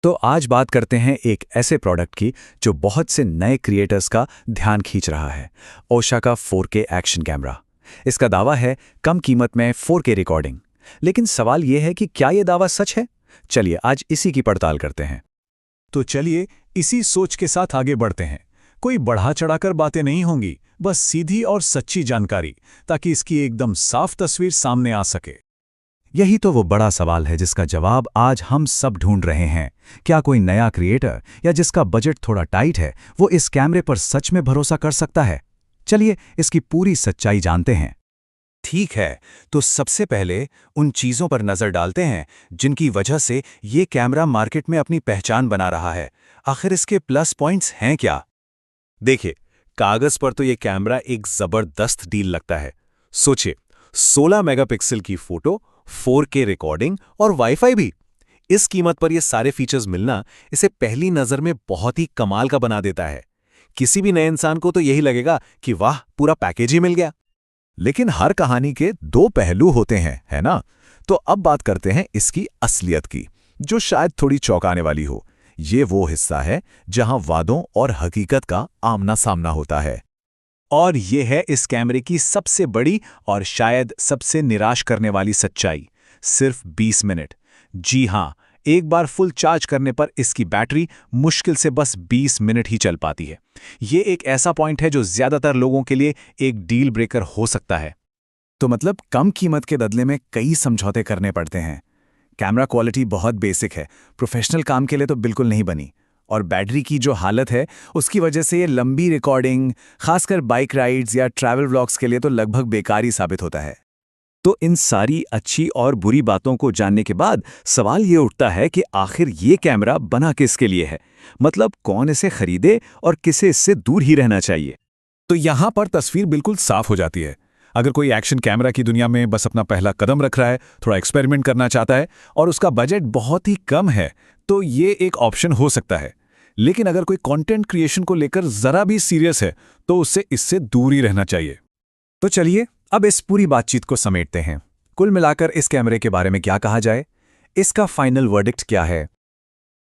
तो आज बात करते हैं एक ऐसे प्रोडक्ट की जो बहुत से नए क्रिएटर्स का ध्यान खींच रहा है। ओशा का 4K एक्शन कैमरा। इसका दावा है कम कीमत में 4K रिकॉर्डिंग। लेकिन सवाल यह है कि क्या यह दावा सच है? चलिए आज इसी की पड़ताल करते हैं। तो चलिए इसी सोच के साथ आगे बढ़ते हैं। कोई बढ़ा चढ़ाकर बातें नहीं होंगी, बस सीधी और सच्ची जानकारी, ताकि इसकी एकदम साफ तस्वीर सामने आ सके। यही तो वो बड़ा सवाल है जिसका जवाब आज हम सब ढूंढ रहे हैं। क्या कोई नया क्रिएटर या जिसका बजट थोड़ा टाइट है वो इस कैमरे पर सच में भरोसा कर सकता है? चलिए इसकी पूरी सच्चाई जानते हैं। ठीक है, तो सबसे पहले उन चीज़ों पर नज़र डालते हैं जिनकी वजह से ये कैमरा मार्केट में अपनी पहचान बना रहा है। आखिर इसके प्लस पॉइंट्स हैं क्या? देखिए, कागज़ पर तो ये कैमरा एक ज़बरदस्त डील लगता है। सोचिए, 16 मेगापिक्सल की फ़ोटो, 4K रिकॉर्डिंग और वाईफाई भी। इस कीमत पर ये सारे फीचर्स मिलना इसे पहली नज़र में बहुत ही कमाल का बना देता है। किसी भी नए इंसान को तो यही लगेगा कि वाह, पूरा पैकेज ही मिल गया। लेकिन हर कहानी के दो पहलू होते हैं, है ना? तो अब बात करते हैं इसकी असलियत की, जो शायद थोड़ी चौंकाने वाली हो। ये वो हिस्सा है जहां वादों और हकीकत का आमना सामना होता है। और ये है इस कैमरे की सबसे बड़ी और शायद सबसे निराश करने वाली सच्चाई। सिर्फ 20 मिनट। जी हां, एक बार फुल चार्ज करने पर इसकी बैटरी मुश्किल से बस 20 मिनट ही चल पाती है। ये एक ऐसा पॉइंट है जो ज्यादातर लोगों के लिए एक डील ब्रेकर हो सकता है। तो मतलब कम कीमत के बदले में कई समझौते करने पड़ते हैं। कैमरा क्वालिटी बहुत बेसिक है, प्रोफेशनल काम के लिए तो बिल्कुल नहीं बनी। और बैटरी की जो हालत है उसकी वजह से ये लंबी रिकॉर्डिंग, खासकर बाइक राइड्स या ट्रैवल व्लॉग्स के लिए तो लगभग बेकार ही साबित होता है। तो इन सारी अच्छी और बुरी बातों को जानने के बाद सवाल ये उठता है कि आखिर ये कैमरा बना किसके लिए है? मतलब कौन इसे खरीदे और किसे इससे दूर ही रहना चाहिए? तो यहां पर तस्वीर बिल्कुल साफ हो जाती है। अगर कोई एक्शन कैमरा की दुनिया में बस अपना पहला कदम रख रहा है, थोड़ा एक्सपेरिमेंट करना चाहता है और उसका बजट बहुत ही कम है, तो ये एक ऑप्शन हो सकता है। लेकिन अगर कोई कंटेंट क्रिएशन को लेकर जरा भी सीरियस है तो उससे इससे दूर ही रहना चाहिए। तो चलिए अब इस पूरी बातचीत को समेटते हैं। कुल मिलाकर इस कैमरे के बारे में क्या कहा जाए? इसका फाइनल वर्डिक्ट क्या है?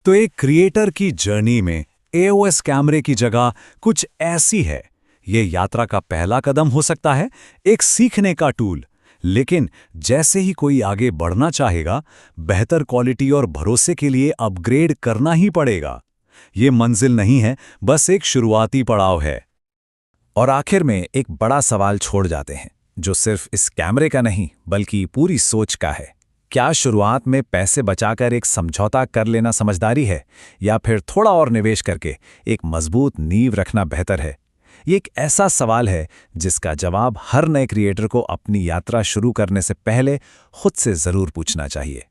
तो एक क्रिएटर की जर्नी में EOS कैमरे की जगह कुछ ऐसी है। ये यात्रा का पहला कदम हो सकता है, एक सीखने का टूल। लेकिन जैसे ही कोई आगे बढ़ना चाहेगा, बेहतर क्वालिटी और भरोसे के लिए अपग्रेड करना ही पड़ेगा। ये मंजिल नहीं है, बस एक शुरुआती पड़ाव है। और आखिर में एक बड़ा सवाल छोड़ जाते हैं, जो सिर्फ इस कैमरे का नहीं बल्कि पूरी सोच का है। क्या शुरुआत में पैसे बचाकर एक समझौता कर लेना समझदारी है, या फिर थोड़ा और निवेश करके एक मजबूत नींव रखना बेहतर है? ये एक ऐसा सवाल है जिसका जवाब हर नए क्रिएटर को अपनी यात्रा शुरू करने से पहले खुद से जरूर पूछना चाहिए।